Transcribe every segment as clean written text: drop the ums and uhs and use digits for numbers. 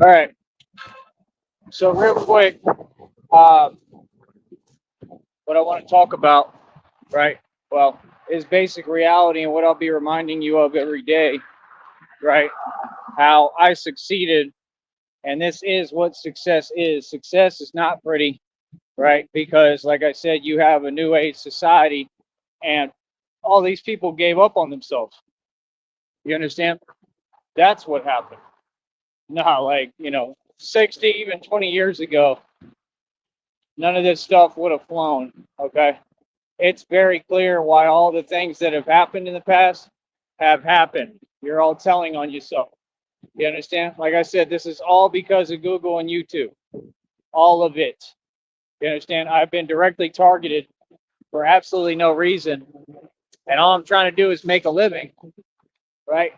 All right. So real quick, uh, what I want to talk about, right? Well, is basic reality and what I'll be reminding you of every day, right? How I succeeded, and this is what success is. Success is not pretty, right? Because, like I said, you have a new age society, and all these people gave up on themselves. You understand? That's what happened. No, like, 60, even 20 years ago, none of this stuff would have flown. Okay. It's very clear why all the things that have happened in the past have happened. You're all telling on yourself. You understand? Like I said, this is all because of Google and YouTube. All of it. You understand? I've been directly targeted for absolutely no reason. And all I'm trying to do is make a living, right?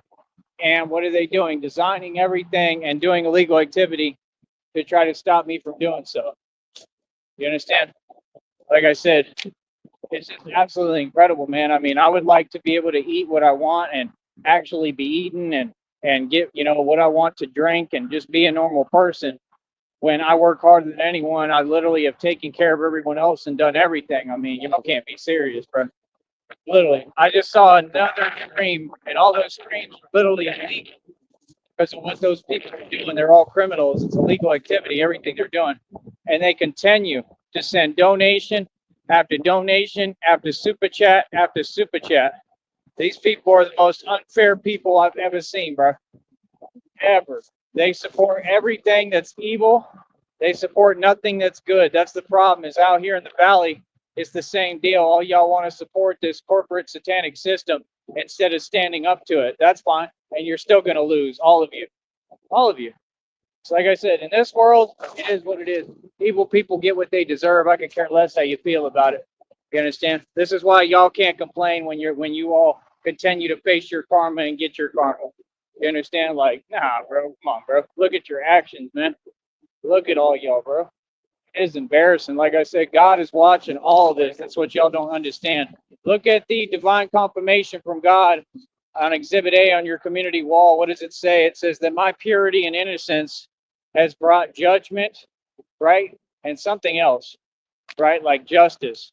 And what are they doing? Designing everything and doing illegal activity to try to stop me from doing so. You understand? Like I said, it's just absolutely incredible, man. I mean, I would like to be able to eat what I want and actually be eaten and get, what I want to drink and just be a normal person. When I work harder than anyone, I literally have taken care of everyone else and done everything. I mean, y'all can't be serious, bro. Literally, I just saw another stream, and all those streams are literally illegal because of what those people are doing. They're all criminals. It's illegal activity, everything they're doing. And they continue to send donation after donation after super chat after super chat. These people are the most unfair people I've ever seen, bro. Ever. They support everything that's evil. They support nothing that's good. That's the problem. Is out here in the valley, it's the same deal. All y'all want to support this corporate satanic system instead of standing up to it. That's fine. And you're still going to lose, all of you. All of you. So like I said, in this world, it is what it is. Evil people get what they deserve. I could care less how you feel about it. You understand? This is why y'all can't complain when you all continue to face your karma and get your karma. You understand? Like, nah, bro, come on, bro. Look at your actions, man. Look at all y'all, bro. It is embarrassing. Like I said, God is watching all of this. That's what y'all don't understand. Look at the divine confirmation from God on Exhibit A on your community wall. What does it say? It says that my purity and innocence has brought judgment, right? And something else, right? Like justice,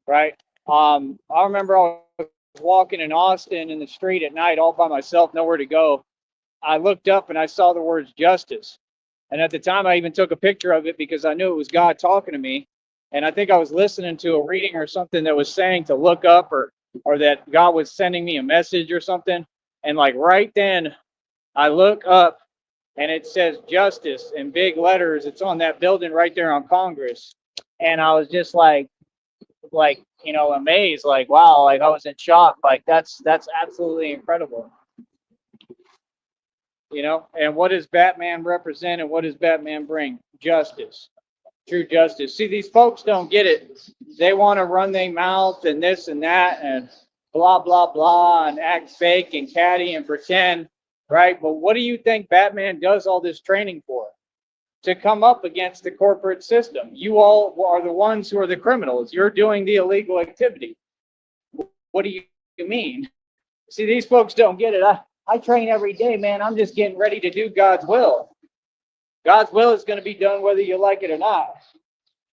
right? I remember I was walking in Austin in the street at night all by myself, nowhere to go. I looked up and I saw the words justice. And at the time, I even took a picture of it because I knew it was God talking to me. And I think I was listening to a reading or something that was saying to look up or that God was sending me a message or something. And like right then, I look up and it says justice in big letters. It's on that building right there on Congress. And I was just like, amazed, like, wow, like I was in shock. Like that's absolutely incredible. And what does Batman represent and what does Batman bring? Justice, true justice. See, these folks don't get it. They want to run their mouth and this and that and blah blah blah and act fake and catty and pretend, right? But what do you think Batman does all this training for? To come up against the corporate system. You all are the ones who are the criminals. You're doing the illegal activity. What do you mean? See, these folks don't get it. I train every day, man. I'm just getting ready to do God's will. God's will is going to be done whether you like it or not.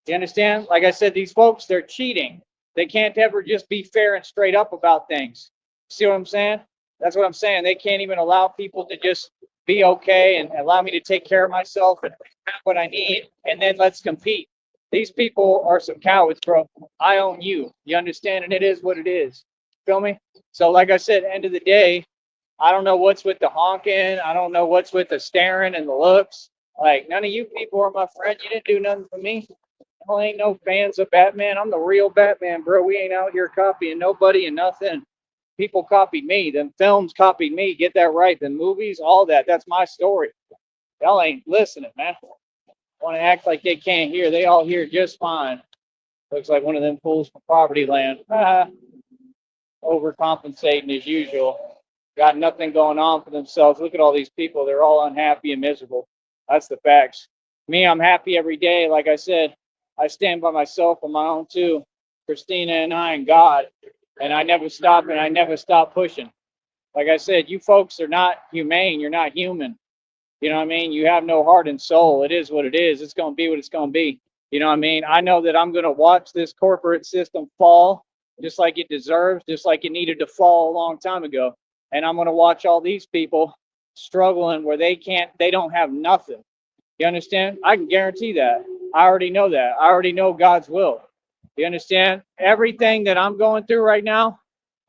You understand? Like I said, these folks, they're cheating. They can't ever just be fair and straight up about things. See what I'm saying? That's what I'm saying. They can't even allow people to just be okay and allow me to take care of myself and have what I need, and then let's compete. These people are some cowards, bro. I own you. You understand? And it is what it is. Feel me? So, like I said, end of the day, I don't know what's with the honking. I don't know what's with the staring and the looks. Like, none of you people are my friend. You didn't do nothing for me. Y'all ain't no fans of Batman. I'm the real Batman, bro. We ain't out here copying nobody and nothing. People copied me. Them films copied me. Get that right. The movies, all that. That's my story. Y'all ain't listening, man. Want to act like they can't hear. They all hear just fine. Looks like one of them fools from Poverty Land. Overcompensating as usual. Got nothing going on for themselves. Look at all these people. They're all unhappy and miserable. That's the facts. Me, I'm happy every day. Like I said, I stand by myself on my own too. Christina and I and God. And I never stop and I never stop pushing. Like I said, you folks are not humane. You're not human. You know what I mean? You have no heart and soul. It is what it is. It's going to be what it's going to be. You know what I mean? I know that I'm going to watch this corporate system fall just like it deserves, just like it needed to fall a long time ago. And I'm going to watch all these people struggling where they don't have nothing. You understand? I can guarantee that. I already know that. I already know God's will. You understand? Everything that I'm going through right now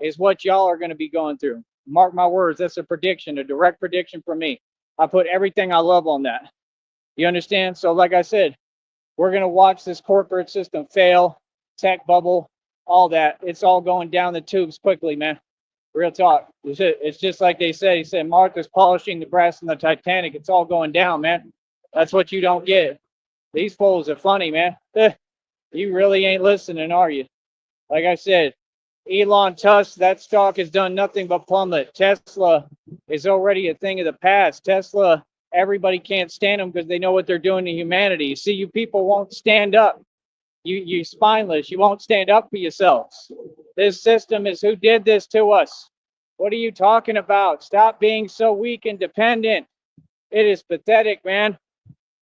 is what y'all are going to be going through. Mark my words. That's a prediction, a direct prediction from me. I put everything I love on that. You understand? So, like I said, we're going to watch this corporate system fail, tech bubble, all that. It's all going down the tubes quickly, man. Real talk. It's just like they said. He said, Martha's polishing the brass in the Titanic. It's all going down, man. That's what you don't get. These fools are funny, man. You really ain't listening, are you? Like I said, Elon Musk, that stock has done nothing but plummet. Tesla is already a thing of the past. Tesla, everybody can't stand them because they know what they're doing to humanity. See, you people won't stand up. You spineless. You won't stand up for yourselves. This system is who did this to us. What are you talking about? Stop being so weak and dependent. It is pathetic, man.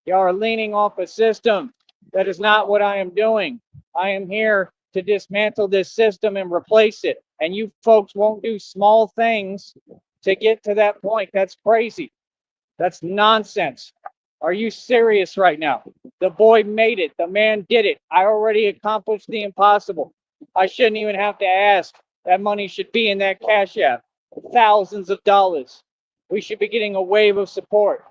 Y'all are leaning off a system. That is not what I am doing. I am here to dismantle this system and replace it. And you folks won't do small things to get to that point. That's crazy. That's nonsense. Are you serious right now? The boy made it. The man did it. I already accomplished the impossible. I shouldn't even have to ask. That money should be in that Cash App. Thousands of dollars. We should be getting a wave of support.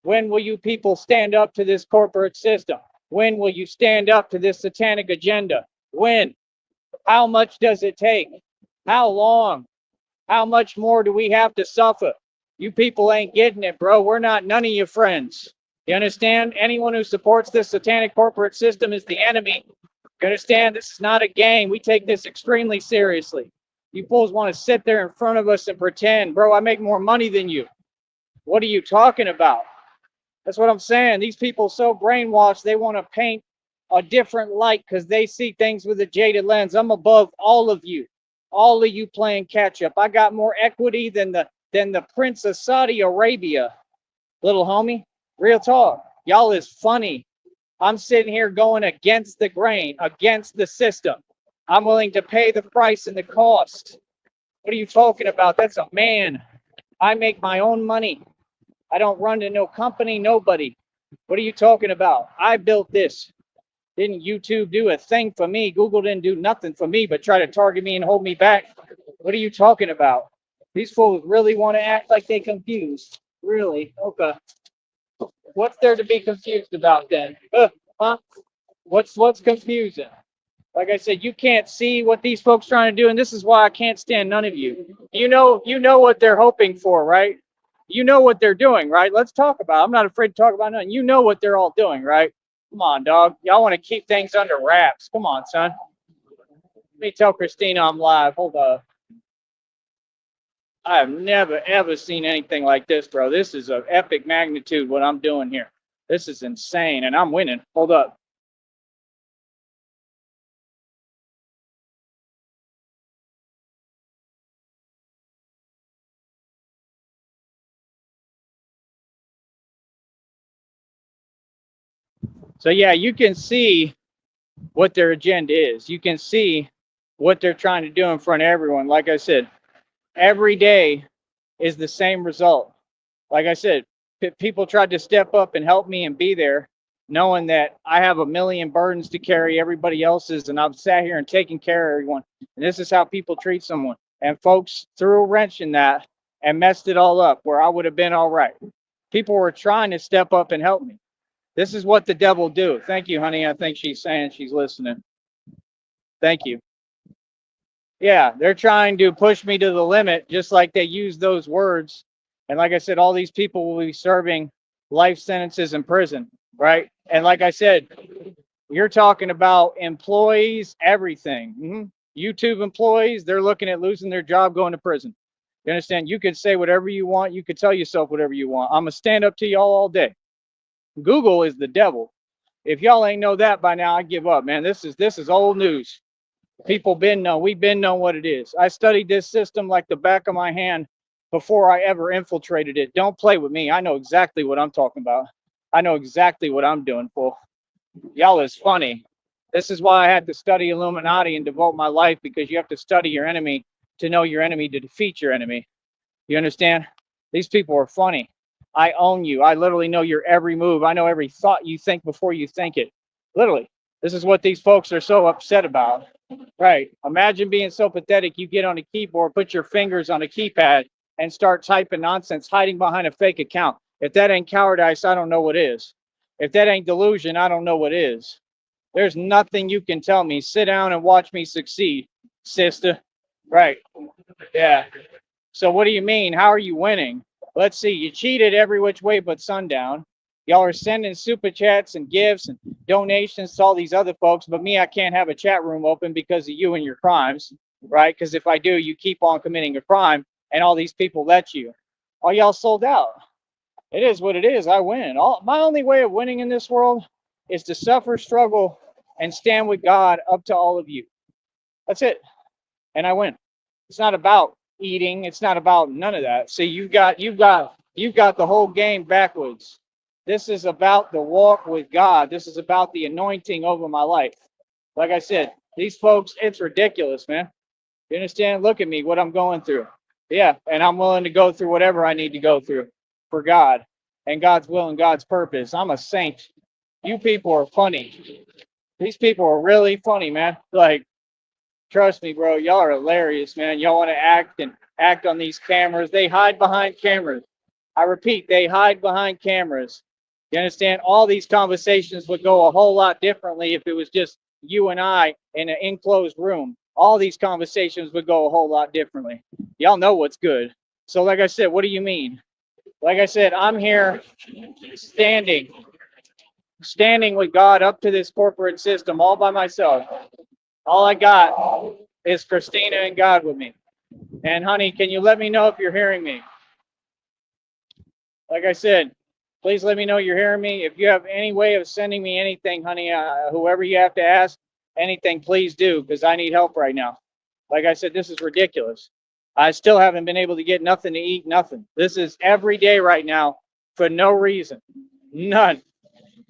When will you people stand up to this corporate system? When will you stand up to this satanic agenda? When? How much does it take? How long? How much more do we have to suffer? You people ain't getting it, bro. We're not none of your friends. You understand? Anyone who supports this satanic corporate system is the enemy. You understand? This is not a game. We take this extremely seriously. You fools want to sit there in front of us and pretend, bro, I make more money than you. What are you talking about? That's what I'm saying. These people so brainwashed, they want to paint a different light because they see things with a jaded lens. I'm above all of you playing catch up. I got more equity than the Prince of Saudi Arabia, little homie. Real talk. Y'all is funny. I'm sitting here going against the grain, against the system. I'm willing to pay the price and the cost. What are you talking about? That's a man. I make my own money. I don't run to no company, nobody. What are you talking about? I built this. Didn't YouTube do a thing for me? Google didn't do nothing for me but try to target me and hold me back. What are you talking about? These fools really want to act like they confused. Really? Okay. What's there to be confused about then? Huh? What's confusing? Like I said, you can't see what these folks trying to do, and this is why I can't stand none of you. You know what they're hoping for, right? You know what they're doing, right? Let's talk about it. I'm not afraid to talk about nothing. You know what they're all doing, right? Come on, dog. Y'all want to keep things under wraps. Come on, son. Let me tell Christina I'm live. Hold up. I have never, ever seen anything like this, bro. This is of epic magnitude, what I'm doing here. This is insane, and I'm winning. Hold up. So, yeah, you can see what their agenda is. You can see what they're trying to do in front of everyone. Like I said, every day is the same result. Like I said, people tried to step up and help me and be there, knowing that I have a million burdens to carry, everybody else's, and I've sat here and taken care of everyone. And this is how people treat someone. And folks threw a wrench in that and messed it all up where I would have been all right. People were trying to step up and help me. This is what the devil do. Thank you, honey. I think she's saying she's listening. Thank you. Yeah, they're trying to push me to the limit, just like they use those words. And like I said, all these people will be serving life sentences in prison, right? And like I said, you're talking about employees, everything. YouTube employees, they're looking at losing their job, going to prison. You understand? You could say whatever you want. You could tell yourself whatever you want. I'm going to stand up to y'all all day. Google is the devil. If y'all ain't know that by now, I give up, man. This is old news. We've been know what it is. I studied this system like the back of my hand before I ever infiltrated it. Don't play with me. I know exactly what I'm talking about. I know exactly what I'm doing, fool. Y'all is funny. This is why I had to study Illuminati and devote my life, because you have to study your enemy to know your enemy to defeat your enemy. You understand? These people are funny. I own you. I literally know your every move. I know every thought you think before you think it. Literally. This is what these folks are so upset about. Right. Imagine being so pathetic you get on a keyboard, put your fingers on a keypad, and start typing nonsense, hiding behind a fake account. If that ain't cowardice, I don't know what is. If that ain't delusion, I don't know what is. There's nothing you can tell me. Sit down and watch me succeed, sister. Right. Yeah. So what do you mean? How are you winning? Let's see. You cheated every which way but sundown. Y'all are sending super chats and gifts and donations to all these other folks, but me, I can't have a chat room open because of you and your crimes, right? Because if I do, you keep on committing a crime, and all these people let you. All y'all sold out. It is what it is. I win. My only way of winning in this world is to suffer, struggle, and stand with God up to all of you. That's it. And I win. It's not about eating. It's not about none of that. See, you've got the whole game backwards. This is about the walk with God. This is about the anointing over my life. Like I said, these folks, it's ridiculous, man. You understand? Look at me, what I'm going through. Yeah, and I'm willing to go through whatever I need to go through for God and God's will and God's purpose. I'm a saint. You people are funny. These people are really funny, man. Like, trust me, bro. Y'all are hilarious, man. Y'all want to act on these cameras. They hide behind cameras. I repeat, they hide behind cameras. You understand? All these conversations would go a whole lot differently if it was just you and I in an enclosed room. All these conversations would go a whole lot differently. Y'all know what's good. So, like I said, what do you mean? Like I said, I'm here standing, standing with God up to this corporate system all by myself. All I got is Christina and God with me. And honey, can you let me know if you're hearing me? Like I said, please let me know you're hearing me. If you have any way of sending me anything, honey, whoever you have to ask anything, please do, because I need help right now. Like I said, this is ridiculous. I still haven't been able to get nothing to eat, nothing. This is every day right now for no reason. None.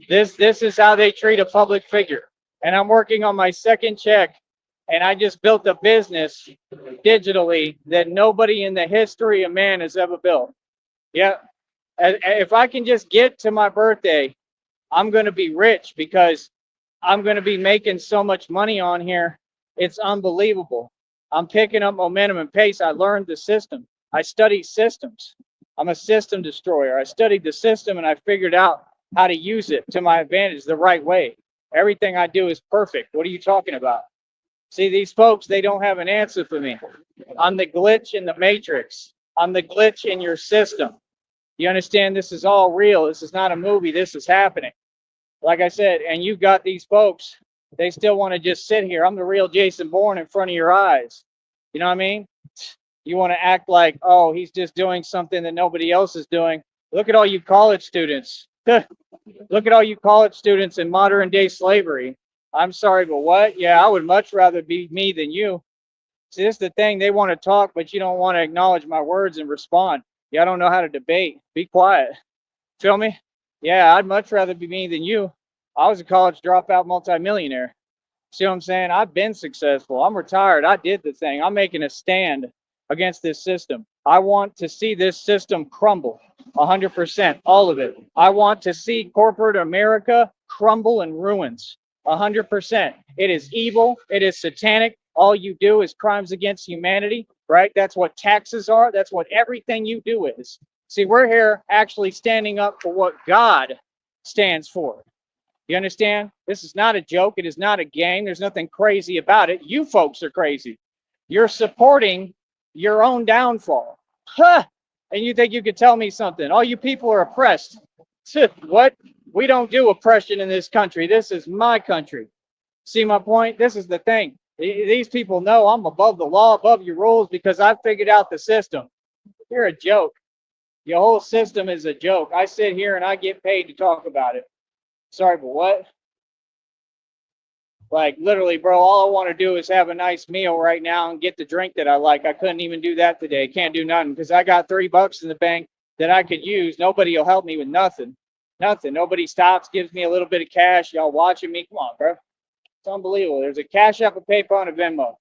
This is how they treat a public figure. And I'm working on my second check, and I just built a business digitally that nobody in the history of man has ever built. Yeah. If I can just get to my birthday, I'm going to be rich, because I'm going to be making so much money on here. It's unbelievable. I'm picking up momentum and pace. I learned the system. I study systems. I'm a system destroyer. I studied the system and I figured out how to use it to my advantage the right way. Everything I do is perfect. What are you talking about? See, these folks, they don't have an answer for me. I'm the glitch in the matrix. I'm the glitch in your system. You understand? This is all real. This is not a movie. This is happening. Like I said, and you've got these folks, they still want to just sit here. I'm the real Jason Bourne in front of your eyes. You know what I mean? You want to act like, oh, he's just doing something that nobody else is doing. Look at all you college students. Look at all you college students in modern day slavery. I'm sorry, but what? Yeah, I would much rather be me than you. See, this is the thing. They want to talk, but you don't want to acknowledge my words and respond. Yeah, I don't know how to debate. Be quiet. Feel me? Yeah, I'd much rather be me than you. I was a college dropout multimillionaire. See what I'm saying? I've been successful. I'm retired. I did the thing. I'm making a stand against this system. I want to see this system crumble 100%, all of it. I want to see corporate America crumble in ruins 100%. It is evil. It is satanic. All you do is crimes against humanity, right? That's what taxes are. That's what everything you do is. See, we're here actually standing up for what God stands for. You understand? This is not a joke. It is not a game. There's nothing crazy about it. You folks are crazy. You're supporting your own downfall. Huh. And you think you could tell me something? All you people are oppressed. What? We don't do oppression in this country. This is my country. See my point? This is the thing. These people know I'm above the law, above your rules, because I figured out the system. You're a joke. Your whole system is a joke. I sit here and I get paid to talk about it. Sorry, but what? Like literally, bro, all I want to do is have a nice meal right now and get the drink that I like. I couldn't even do that today. Can't do nothing because I got $3 in the bank that I could use. Nobody will help me with nothing. Nothing. Nobody stops, gives me a little bit of cash. Y'all watching me? Come on, bro. It's unbelievable. There's a Cash App, a PayPal, and a Venmo.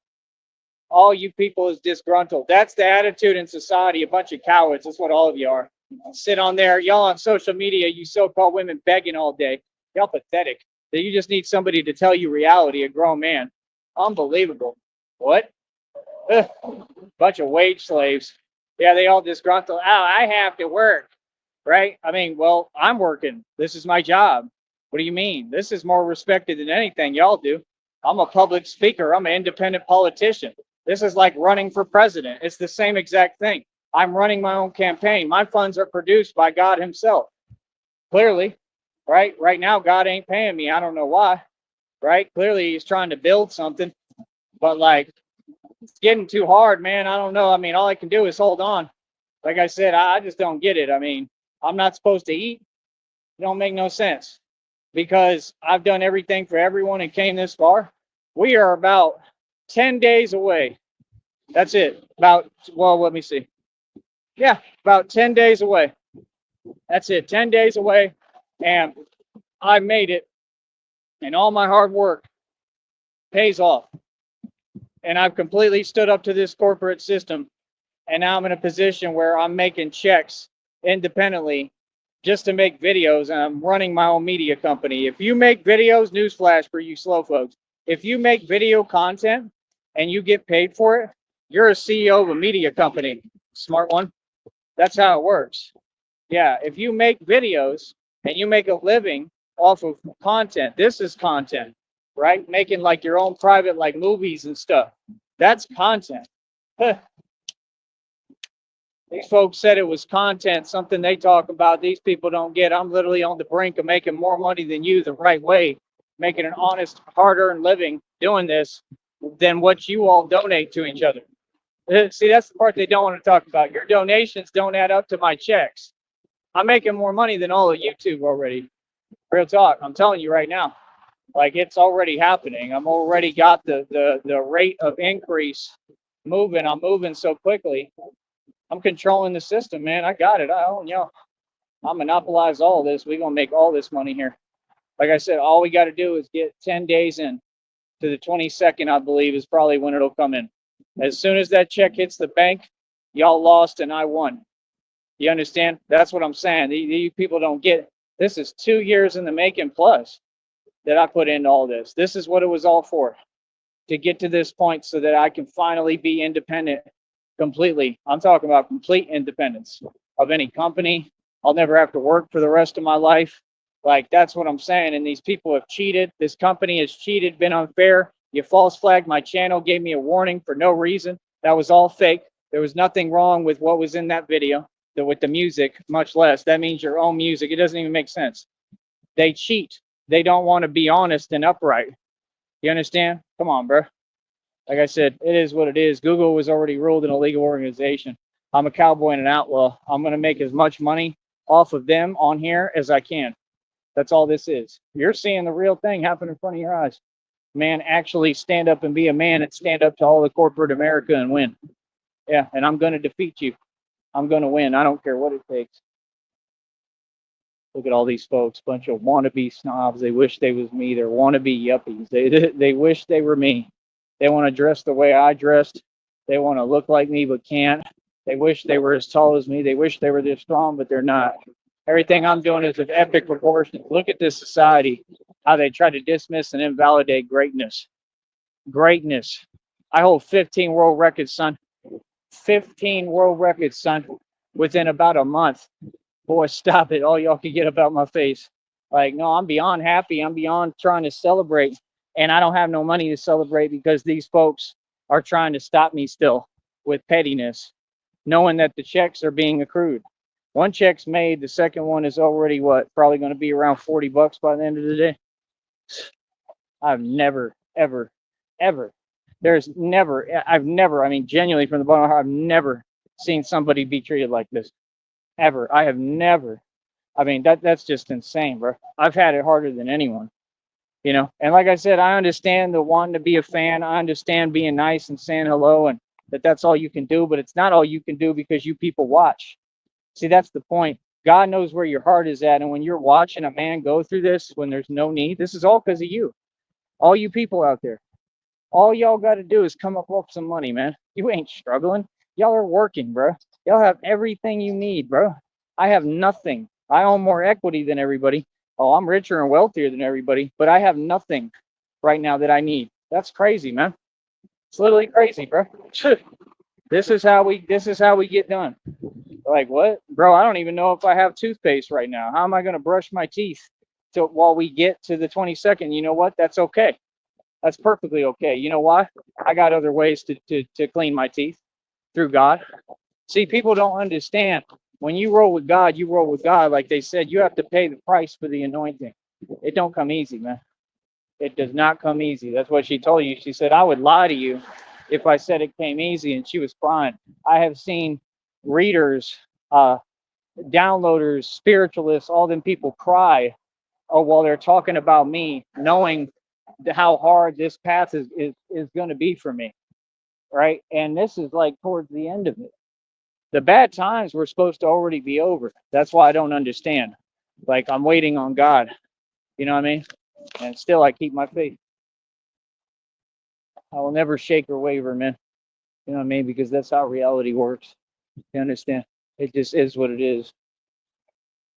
All you people is disgruntled. That's the attitude in society. A bunch of cowards. That's what all of you are. Sit on there, y'all on social media, you so-called women begging all day. Y'all pathetic. That you just need somebody to tell you reality, a grown man. Unbelievable. What? Ugh. Bunch of wage slaves. Yeah, they all disgruntled. Oh, I have to work, right? I mean, well, I'm working. This is my job. What do you mean? This is more respected than anything y'all do. I'm a public speaker. I'm an independent politician. This is like running for president. It's the same exact thing. I'm running my own campaign. My funds are produced by God Himself. Clearly, right? Right now, God ain't paying me. I don't know why, right? Clearly, He's trying to build something, but like, it's getting too hard, man. I don't know. I mean, all I can do is hold on. Like I said, I just don't get it. I mean, I'm not supposed to eat. It don't make no sense because I've done everything for everyone and came this far. We are about 10 days away. That's it. About, well, let me see. Yeah, about 10 days away. That's it. 10 days away. And I made it. And all my hard work pays off. And I've completely stood up to this corporate system. And now I'm in a position where I'm making checks independently just to make videos, and I'm running my own media company. If you make videos, newsflash for you slow folks, if you make video content and you get paid for it, you're a CEO of a media company. Smart one. That's how it works. Yeah, if you make videos and you make a living off of content, this is content, right? Making like your own private like movies and stuff. That's content. These folks said it was content, something they talk about. These people don't get. I'm literally on the brink of making more money than you the right way, making an honest, hard-earned living doing this than what you all donate to each other. See, that's the part they don't want to talk about. Your donations don't add up to my checks. I'm making more money than all of YouTube already. Real talk. I'm telling you right now. Like it's already happening. I'm already got the rate of increase moving. I'm moving so quickly. I'm controlling the system, man. I got it. I own y'all. I monopolize all this. We're gonna make all this money here. Like I said, all we got to do is get 10 days in to the 22nd, I believe, is probably when it'll come in. As soon as that check hits the bank, y'all lost and I won. You understand? That's what I'm saying. These people don't get it. This is 2 years in the making plus that I put into all this. This is what it was all for, to get to this point so that I can finally be independent completely. I'm talking about complete independence of any company. I'll never have to work for the rest of my life. Like, that's what I'm saying. And these people have cheated. This company has cheated, been unfair. You false flagged my channel, gave me a warning for no reason. That was all fake. There was nothing wrong with what was in that video, with the music, much less. That means your own music. It doesn't even make sense. They cheat. They don't want to be honest and upright. You understand? Come on, bro. Like I said, it is what it is. Google was already ruled an illegal organization. I'm a cowboy and an outlaw. I'm going to make as much money off of them on here as I can. That's all this is. You're seeing the real thing happen in front of your eyes. Man, actually stand up and be a man and stand up to all the corporate America and win. Yeah, and I'm going to defeat you. I'm going to win. I don't care what it takes. Look at all these folks, bunch of wannabe snobs. They wish they was me. They're wannabe yuppies. They wish they were me. They want to dress the way I dressed. They want to look like me but can't. They wish they were as tall as me. They wish they were this strong, but they're not. Everything I'm doing is of epic proportions. Look at this society, how they try to dismiss and invalidate greatness. Greatness. I hold 15 world records, son. 15 world records, son, within about a month. Boy, stop it. All y'all can get about my face. Like, no, I'm beyond happy. I'm beyond trying to celebrate. And I don't have no money to celebrate because these folks are trying to stop me still with pettiness, knowing that the checks are being accrued. One check's made. The second one is already what? Probably going to be around $40 by the end of the day. I've never, ever, ever. I've never, I mean, genuinely from the bottom of my heart, I've never seen somebody be treated like this. Ever. I have never. I mean, that's just insane, bro. I've had it harder than anyone. you know. And like I said, I understand the wanting to be a fan. I understand being nice and saying hello, and that's all you can do. But it's not all you can do because you people watch. See, that's the point. God knows where your heart is at, and when you're watching a man go through this, when there's no need, this is all because of you. All you people out there, all y'all got to do is come up with some money, man. You ain't struggling. Y'all are working, bro. Y'all have everything you need, bro. I have nothing. I own more equity than everybody. Oh, I'm richer and wealthier than everybody, but I have nothing right now that I need. That's crazy, man. It's literally crazy, bro. This is how we get done. Like what? Bro, I don't even know if I have toothpaste right now. How am I going to brush my teeth till while we get to the 22nd? You know what? That's okay. That's perfectly okay. You know why? I got other ways to clean my teeth through God. See, people don't understand. When you roll with God, you roll with God. Like they said, you have to pay the price for the anointing. It don't come easy, man. It does not come easy. That's what she told you. She said, I would lie to you if I said it came easy. And she was crying. I have seen readers, uh, downloaders, spiritualists, all them people cry while they're talking about me, knowing how hard this path is going to be for me, right? And this is like towards the end of it. The bad times were supposed to already be over. That's why I don't understand. Like I'm waiting on God, you know what I mean? And still I keep my faith. I will never shake or waver, man. You know what I mean? Because that's how reality works. You understand? It just is what it is.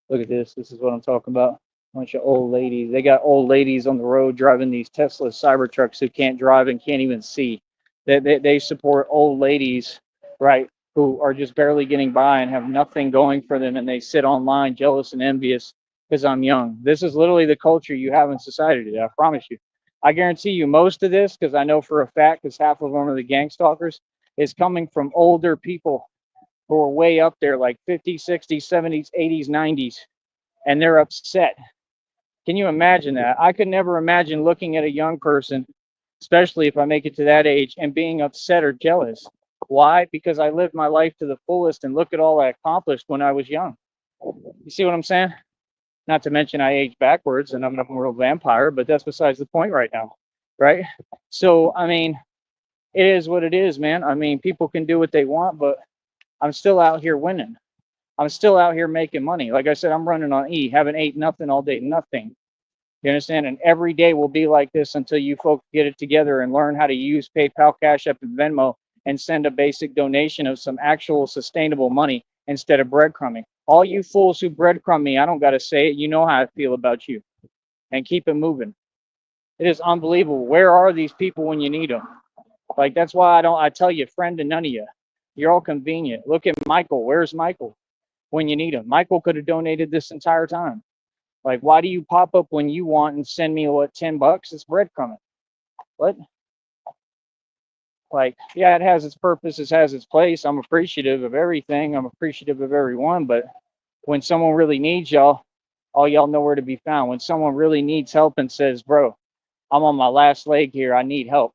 Look at this. This is what I'm talking about. Bunch of old ladies. They got old ladies on the road driving these Tesla Cybertrucks who can't drive and can't even see. They support old ladies, right, who are just barely getting by and have nothing going for them, and they sit online jealous and envious because I'm young. This is literally the culture you have in society today. I promise you. I guarantee you most of this, because I know for a fact, because half of them are the gang stalkers, is coming from older people who are way up there, like 50s, 60s, 70s, 80s, 90s, and they're upset. Can you imagine that? I could never imagine looking at a young person, especially if I make it to that age, and being upset or jealous. Why? Because I lived my life to the fullest and look at all I accomplished when I was young. You see what I'm saying? Not to mention I age backwards and I'm a real vampire, but that's besides the point right now, right? So, I mean, it is what it is, man. I mean, people can do what they want, but I'm still out here winning. I'm still out here making money. Like I said, I'm running on E, haven't ate nothing all day, nothing. You understand? And every day will be like this until you folks get it together and learn how to use PayPal, Cash App, and Venmo and send a basic donation of some actual sustainable money instead of breadcrumbing. All you fools who breadcrumb me, I don't got to say it. You know how I feel about you. And keep it moving. It is unbelievable. Where are these people when you need them? Like, that's why I tell you, friend to none of you. You're all convenient. Look at Michael. Where's Michael when you need him? Michael could have donated this entire time. Like, why do you pop up when you want and send me what, $10? It's breadcrumbing. What? Like, yeah, it has its purpose, it has its place. I'm appreciative of everything. I'm appreciative of everyone. But when someone really needs y'all, all y'all know where to be found. When someone really needs help and says, bro, I'm on my last leg here, I need help.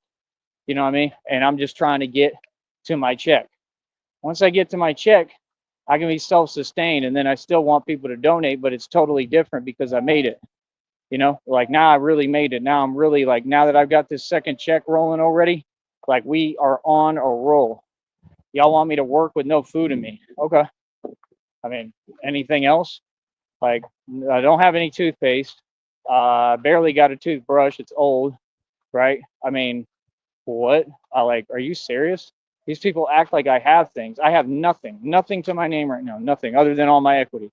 You know what I mean? And I'm just trying to get to my check. Once I get to my check, I can be self-sustained, and then I still want people to donate, but it's totally different because I made it. You know, like now I really made it. Now I'm really like, now that I've got this second check rolling already, like we are on a roll. Y'all want me to work with no food in me? Okay. I mean, anything else? Like, I don't have any toothpaste. Barely got a toothbrush. It's old, right? I mean, what? Are you serious? These people act like I have things. I have nothing, nothing to my name right now, nothing other than all my equity.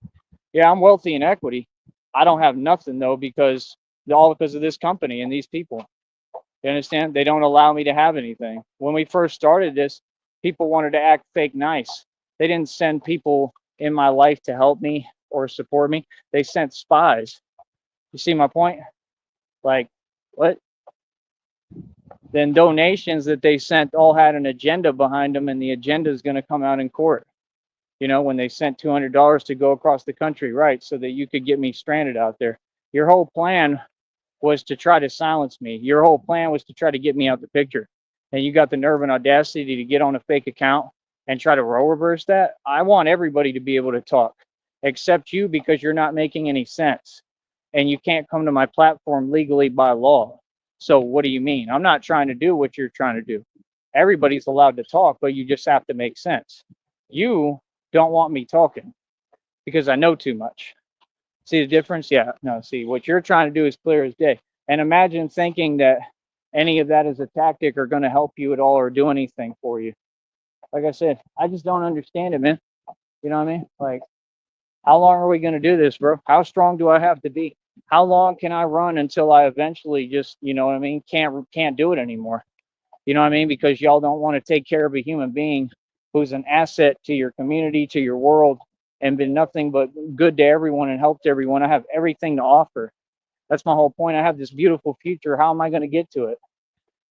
Yeah, I'm wealthy in equity. I don't have nothing though because all because of this company and these people. You understand? They don't allow me to have anything. When we first started this, people wanted to act fake nice. They didn't send people in my life to help me or support me. They sent spies. You see my point? Like, what? Then donations that they sent all had an agenda behind them, and the agenda is going to come out in court. You know, when they sent $200 to go across the country, right, so that you could get me stranded out there. Your whole plan was to try to silence me. Your whole plan was to try to get me out the picture. And you got the nerve and audacity to get on a fake account and try to role reverse that. I want everybody to be able to talk, except you, because you're not making any sense. and you can't come to my platform legally by law. So what do you mean? I'm not trying to do what you're trying to do. Everybody's allowed to talk, but you just have to make sense. You don't want me talking because I know too much. See the difference? Yeah. No, see, what you're trying to do is clear as day. And imagine thinking that any of that is a tactic or going to help you at all or do anything for you. Like I said, I just don't understand it, man. You know what I mean? Like, how long are we going to do this, bro? How strong do I have to be? How long can I run until I eventually just, you know what I mean, can't do it anymore? You know what I mean? Because y'all don't want to take care of a human being who's an asset to your community, to your world, and been nothing but good to everyone and helped everyone. I have everything to offer. That's my whole point. I have this beautiful future. How am I going to get to it?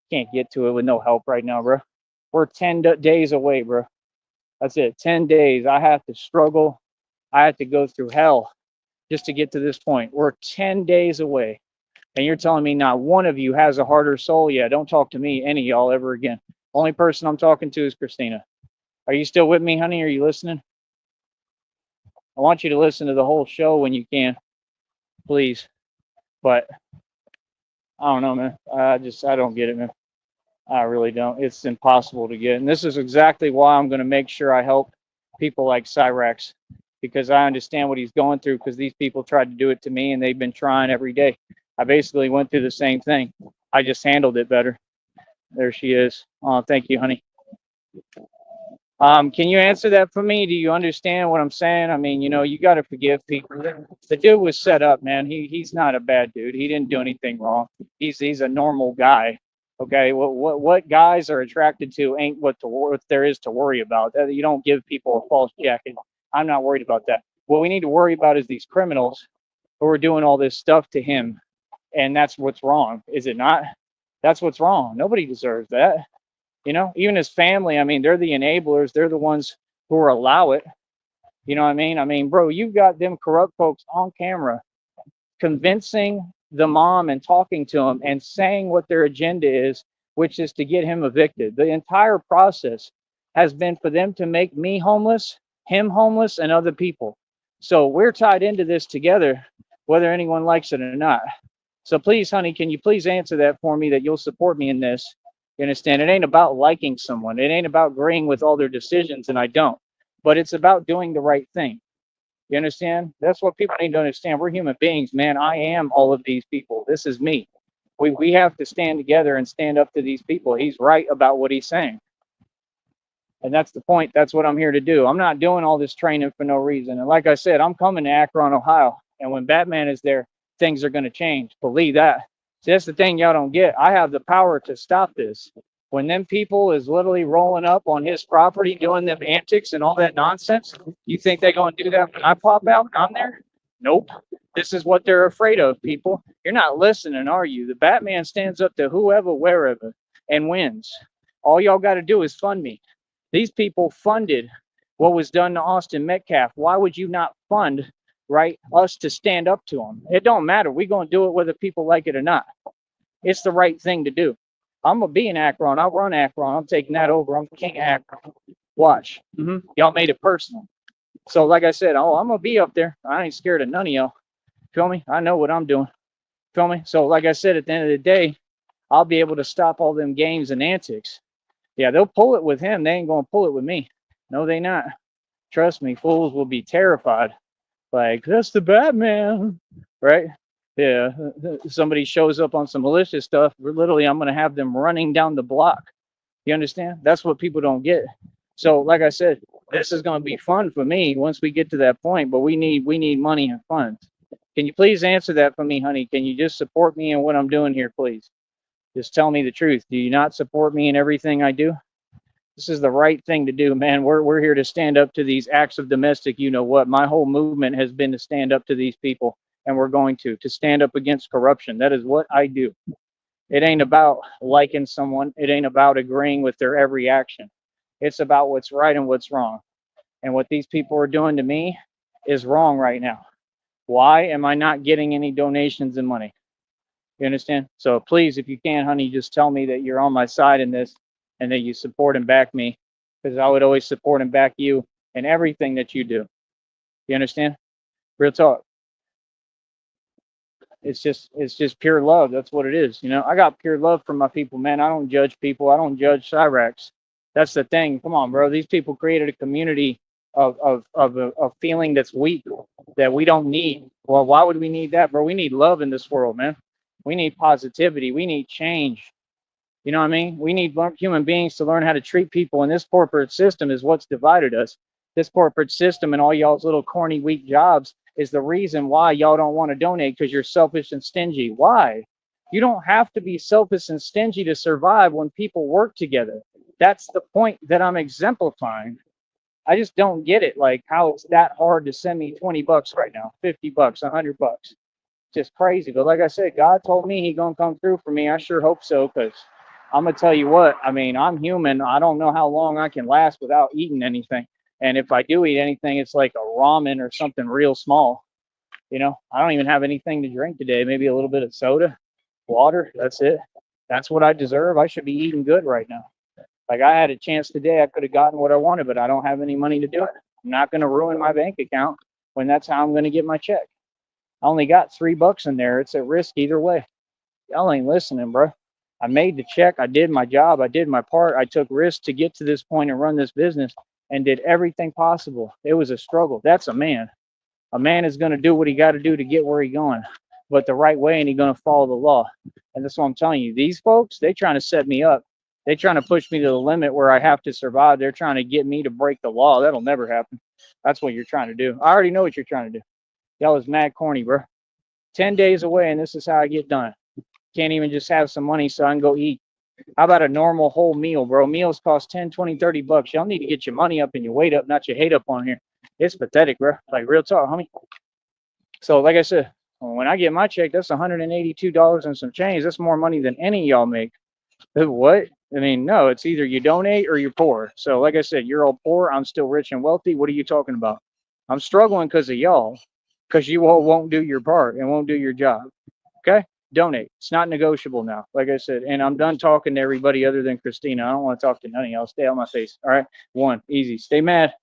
Can't get to it with no help right now, bro. We're 10 days away, bro. That's it. 10 days. I have to struggle. I have to go through hell just to get to this point. We're 10 days away. And you're telling me not one of you has a harder soul? Yeah, don't talk to me, any of y'all, ever again. Only person I'm talking to is Christina. Are you still with me, honey? Are you listening? I want you to listen to the whole show when you can, please. But I don't know, man. I don't get it, man. I really don't. It's impossible to get. And this is exactly why I'm going to make sure I help people like Cyrax, because I understand what he's going through, because these people tried to do it to me and they've been trying every day. I basically went through the same thing. I just handled it better. There she is. Oh, thank you, honey. Can you answer that for me? Do you understand what I'm saying? I mean, you got to forgive people. The dude was set up, man. He's not a bad dude. He didn't do anything wrong. He's a normal guy. Okay, what guys are attracted to ain't what there is to worry about. You don't give people a false jacket. I'm not worried about that. What we need to worry about is these criminals who are doing all this stuff to him, and that's what's wrong, is it not? That's what's wrong. Nobody deserves that. Even his family, I mean, they're the enablers. They're the ones who allow it. You know what I mean? I mean, bro, you've got them corrupt folks on camera convincing the mom and talking to him and saying what their agenda is, which is to get him evicted. The entire process has been for them to make me homeless, him homeless, and other people. So we're tied into this together, whether anyone likes it or not. So please, honey, can you please answer that for me, that you'll support me in this? You understand? It ain't about liking someone. It ain't about agreeing with all their decisions, and I don't. But it's about doing the right thing. You understand? That's what people need to understand. We're human beings, man. I am all of these people. This is me. We have to stand together and stand up to these people. He's right about what he's saying. And that's the point. That's what I'm here to do. I'm not doing all this training for no reason. And like I said, I'm coming to Akron, Ohio. And when Batman is there, things are going to change. Believe that. See, that's the thing y'all don't get. I have the power to stop this. When them people is literally rolling up on his property, doing them antics and all that nonsense, you think they're going to do that when I pop out and I'm there? Nope. This is what they're afraid of, people. You're not listening, are you? The Batman stands up to whoever, wherever, and wins. All y'all got to do is fund me. These people funded what was done to Austin Metcalf. Why would you not fund, right, us to stand up to them? It don't matter. We're going to do it whether people like it or not. It's the right thing to do. I'm going to be in Akron. I'll run Akron. I'm taking that over. I'm king of Akron. Watch. Y'all made it personal. So like I said, I'm going to be up there. I ain't scared of none of y'all. Feel me? I know what I'm doing. Feel me? So like I said, at the end of the day, I'll be able to stop all them games and antics. Yeah, they'll pull it with him. They ain't going to pull it with me. No, they not. Trust me, fools will be terrified. Like, that's the Batman, right? Yeah, somebody shows up on some malicious stuff. Literally, I'm going to have them running down the block. You understand? That's what people don't get. So, like I said, this is going to be fun for me once we get to that point. But we need money and funds. Can you please answer that for me, honey? Can you just support me in what I'm doing here, please? Just tell me the truth. Do you not support me in everything I do? This is the right thing to do, man. We're here to stand up to these acts of domestic, you know what? My whole movement has been to stand up to these people, and we're going to stand up against corruption. That is what I do. It ain't about liking someone. It ain't about agreeing with their every action. It's about what's right and what's wrong. And what these people are doing to me is wrong right now. Why am I not getting any donations and money? You understand? So please, if you can, honey, just tell me that you're on my side in this and that you support and back me, because I would always support and back you in everything that you do. You understand? Real talk. It's just pure love. That's what it is. I got pure love for my people, man. I don't judge people. I don't judge Cyrax. That's the thing. Come on, bro. These people created a community of a feeling that's weak that we don't need. Well, why would we need that, bro? We need love in this world, man. We need positivity. We need change. You know what I mean? We need human beings to learn how to treat people, and this corporate system is what's divided us. This corporate system and all y'all's little corny, weak jobs is the reason why y'all don't want to donate, because you're selfish and stingy. Why? You don't have to be selfish and stingy to survive when people work together. That's the point that I'm exemplifying. I just don't get it. Like, how it's that hard to send me 20 bucks right now, 50 bucks, 100 bucks. Just crazy. But like I said, God told me he gonna come through for me. I sure hope so, because I'm gonna tell you what, I mean, I'm human. I don't know how long I can last without eating anything. And if I do eat anything, it's like a ramen or something real small. I don't even have anything to drink today. Maybe a little bit of soda, water. That's it. That's what I deserve. I should be eating good right now. Like, I had a chance today, I could have gotten what I wanted, but I don't have any money to do it. I'm not gonna ruin my bank account when that's how I'm gonna get my check. I only got $3 in there. It's at risk either way. Y'all ain't listening, bro. I made the check. I did my job. I did my part. I took risks to get to this point and run this business and did everything possible. It was a struggle. That's a man. A man is going to do what he got to do to get where he's going, but the right way, and he's going to follow the law. And that's what I'm telling you. These folks, they trying to set me up. They trying to push me to the limit where I have to survive. They're trying to get me to break the law. That'll never happen. That's what you're trying to do. I already know what you're trying to do. Y'all is mad corny, bro. 10 days away, and this is how I get done. Can't even just have some money so I can go eat. How about a normal whole meal, bro? Meals cost 10, 20, 30 bucks. Y'all need to get your money up and your weight up, not your hate up on here. It's pathetic, bro. Like, real talk, homie. So, like I said, when I get my check, that's $182 and some change. That's more money than any of y'all make. What? I mean, no, it's either you donate or you're poor. So, like I said, you're all poor. I'm still rich and wealthy. What are you talking about? I'm struggling because of y'all, because you all won't do your part and won't do your job. Okay? Donate. It's not negotiable now, like I said. And I'm done talking to everybody other than Christina. I don't want to talk to none of y'all. Stay on my face. All right? One, easy. Stay mad.